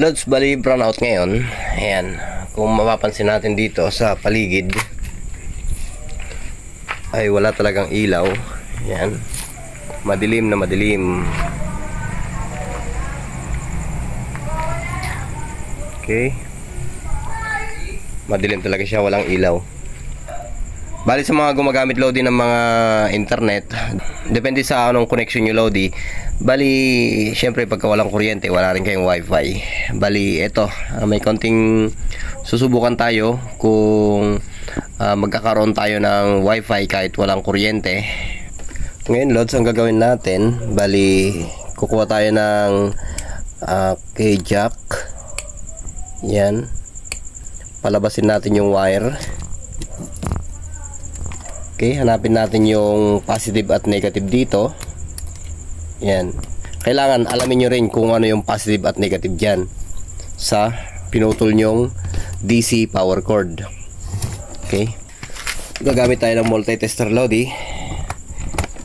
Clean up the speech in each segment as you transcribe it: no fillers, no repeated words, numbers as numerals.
Lods, bali brownout ngayon. Ayan, kung mapapansin natin dito sa paligid ay wala talagang ilaw. Ayan, madilim na madilim. Okay, madilim talaga siya, walang ilaw. Bali sa mga gumagamit Lodi ng mga internet, depende sa anong connection nyo Lodi. Bali, syempre pagka walang kuryente, wala rin kayong wifi. Bali, eto, may konting susubukan tayo kung magkakaroon tayo ng wifi kahit walang kuryente. Ngayon Lods, ang gagawin natin, bali, kukuha tayo ng K-jack. Yan, palabasin natin yung wire. Okay, hanapin natin yung positive at negative dito. Yan. Kailangan alamin nyo rin kung ano yung positive at negative dyan sa pinutol nyong DC power cord. Okay. Gagamit tayo ng multi-tester Lodi.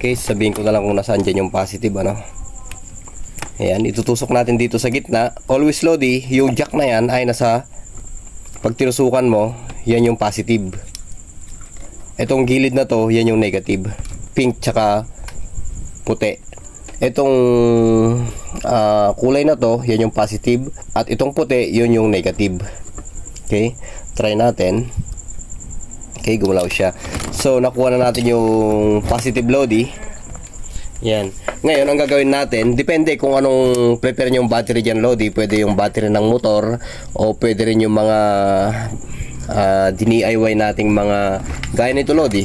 Okay, sabihin ko na lang kung nasaan dyan yung positive, ano. Ayan, itutusok natin dito sa gitna. Always Lodi, yung jack na yan ay nasa, pag tinusukan mo, yan yung positive. Itong gilid na to, yan yung negative. Pink tsaka puti. Itong kulay na to, yan yung positive. At itong puti, yun yung negative. Okay, try natin. Okay, gumalaw siya. So, nakuha na natin yung positive Lodi. Yan. Ngayon, ang gagawin natin, depende kung anong prepare nyo yung battery dyan Lodi. Pwede yung battery ng motor o pwede rin yung mga DIY nating mga gaya nito Lodi.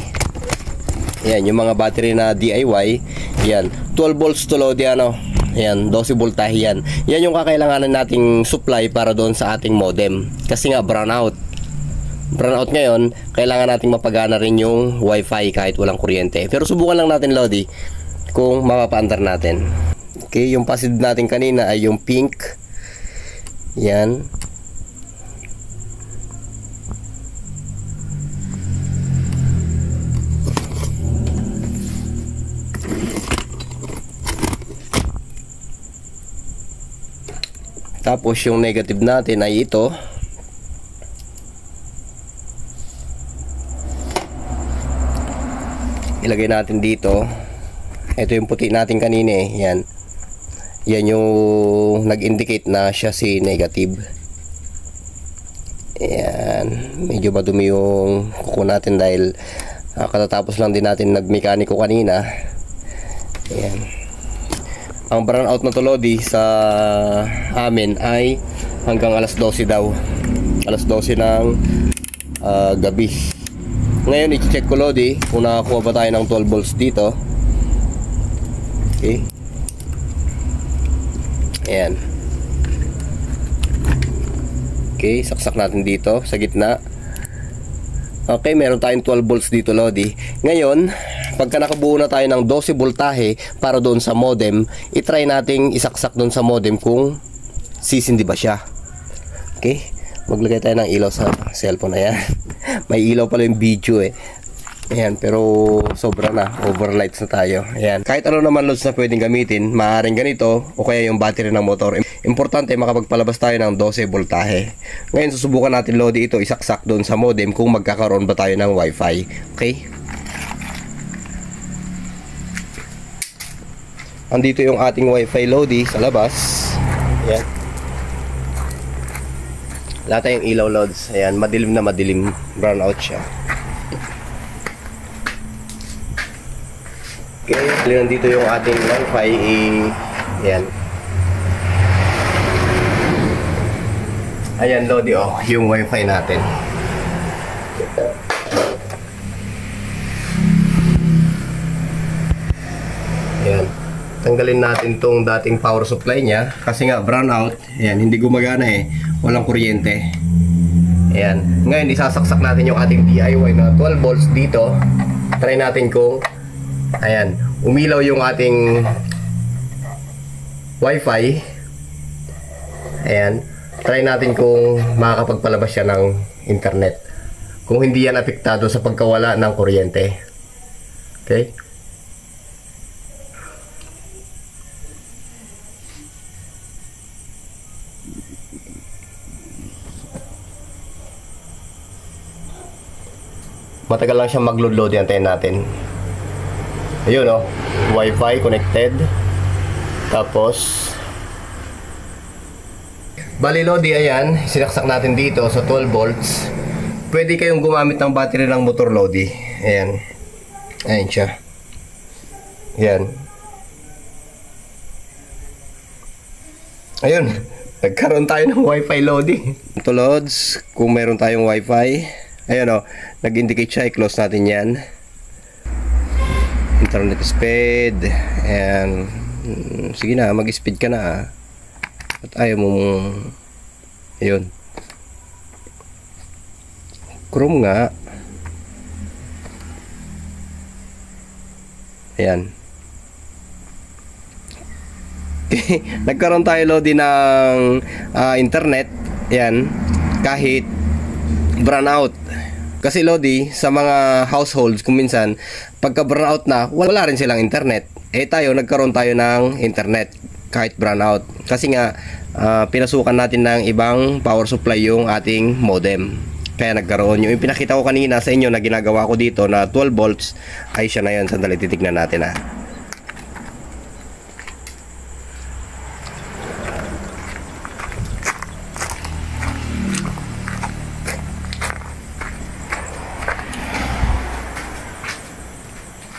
Yan, yung mga battery na DIY. Yan, 12 volts to Lodi, ano. Yan, 12 voltahe yan. Yan yung kakailanganan nating supply para doon sa ating modem. Kasi nga brownout. Brownout ngayon, kailangan nating mapagana rin yung wifi kahit walang kuryente. Pero subukan lang natin Lodi kung mapapaandar natin. Okay, yung positive natin kanina ay yung pink. Yan. Tapos yung negative natin ay ito. Ilagay natin dito. Ito yung puti natin kanina eh. Yan. Yan yung nag-indicate na siya si negative. Yan. Medyo madumi yung kuko natin dahil katatapos lang din natin nagmekaniko kanina. Yan. Ang brownout na to Lodi sa amin ay hanggang alas 12 daw. Alas 12 ng gabi. Ngayon i-check ko Lodi kung nakakuha ba tayo ng 12 volts dito. Okay. Ayan. Okay, saksak natin dito sa gitna. Okay, meron tayong 12 volts dito Lodi. Ngayon, pagka nakabuo na tayo ng 12 voltahe para doon sa modem, itry nating isaksak doon sa modem kung sisindi ba siya. Okay, maglagay tayo ng ilaw sa cellphone. Ayan. May ilaw pala yung video eh. Ayan, pero sobra na, overlights na tayo. Ayan, kahit ano naman loads na pwedeng gamitin, maaaring ganito o kaya yung battery ng motor. Importante makapagpalabas tayo ng 12 voltahe. Ngayon susubukan natin Lodi ito isaksak doon sa modem kung magkakaroon ba tayo ng wifi. Okay, andito yung ating wifi Lodi sa labas. Ayan, wala tayong ilaw loads. Ayan, madilim na madilim, brownout siya. Okay, nandito yung ating wifi. Ayan. Ayan Lodi, oh, yung wifi natin. Ayan. Tanggalin natin tong dating power supply niya kasi nga brownout. Ayan, hindi gumagana eh. Walang kuryente. Ayan. Ngayon isasaksak natin yung ating DIY na 12 volts dito. Try natin kung ayan, umilaw yung ating wifi. Ayan, try natin kung makakapagpalabas siya ng internet. Kung hindi yan apektado sa pagkawala ng kuryente. Okay? Matagal lang siya mag-load. Antayin natin. Ayun oh, Wi-Fi connected. Tapos bali Lodi, ayan, sinaksak natin dito sa 12 volts. Pwede kayong gumamit ng battery ng motor Lodi. Ayan. Ayan siya. Ayan. Ayun. Nagkaroon tayo ng Wi-Fi Lodi. Ito Lods, kung meron tayong Wi-Fi. Ayan o, nag-indicate siya. I-close natin yan. Internet speed. Ayan. Sige na, mag-speed ka na. At ayaw mo ayun. Chrome nga. Ayan. Nagkaroon tayo Lodi ng internet. Ayan. Kahit brownout. Kasi Lodi, sa mga households kung minsan pagka brownout na, wala rin silang internet. Tayo, nagkaroon tayo ng internet kahit brownout. Kasi nga pinasukan natin ng ibang power supply yung ating modem. Kaya nagkaroon. Yung pinakita ko kanina sa inyo na ginagawa ko dito na 12 volts ay siya na yun. Sandali, titignan natin ha.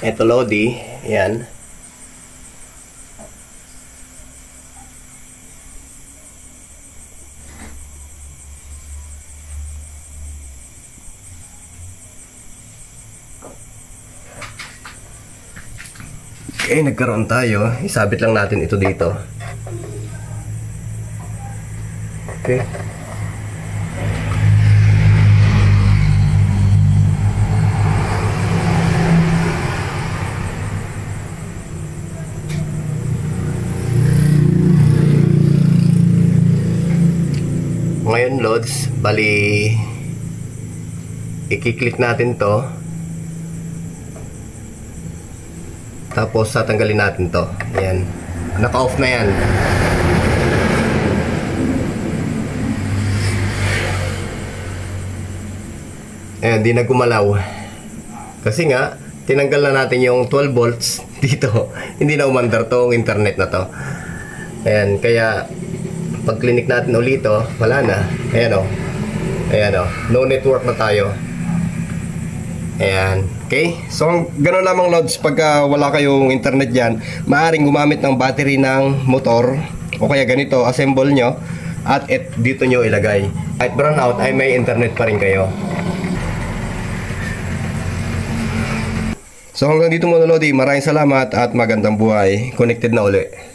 Ito Lodi, yan. Okay, nagkaroon tayo. Isabit lang natin ito dito. Okay. Ngayon Lods, bali i-click natin to. Tapos tatanggalin natin to. Ayan. Naka-off na yan. Ayan, di na gumalaw. Kasi nga, tinanggal na natin yung 12 volts dito. Hindi na umandar tong internet na to. Ayan, kaya pag clinic natin ulit to, wala na. Ayan o. Ayan o. No network na tayo. Ayan. Okay? So, gano'n lamang Lods, pagka wala kayong internet dyan, maaaring gumamit ng battery ng motor o kaya ganito, assemble nyo at dito nyo ilagay. At brownout ay may internet pa rin kayo. So, hanggang dito muna Lodi. Maraming salamat at magandang buhay. Connected na uli.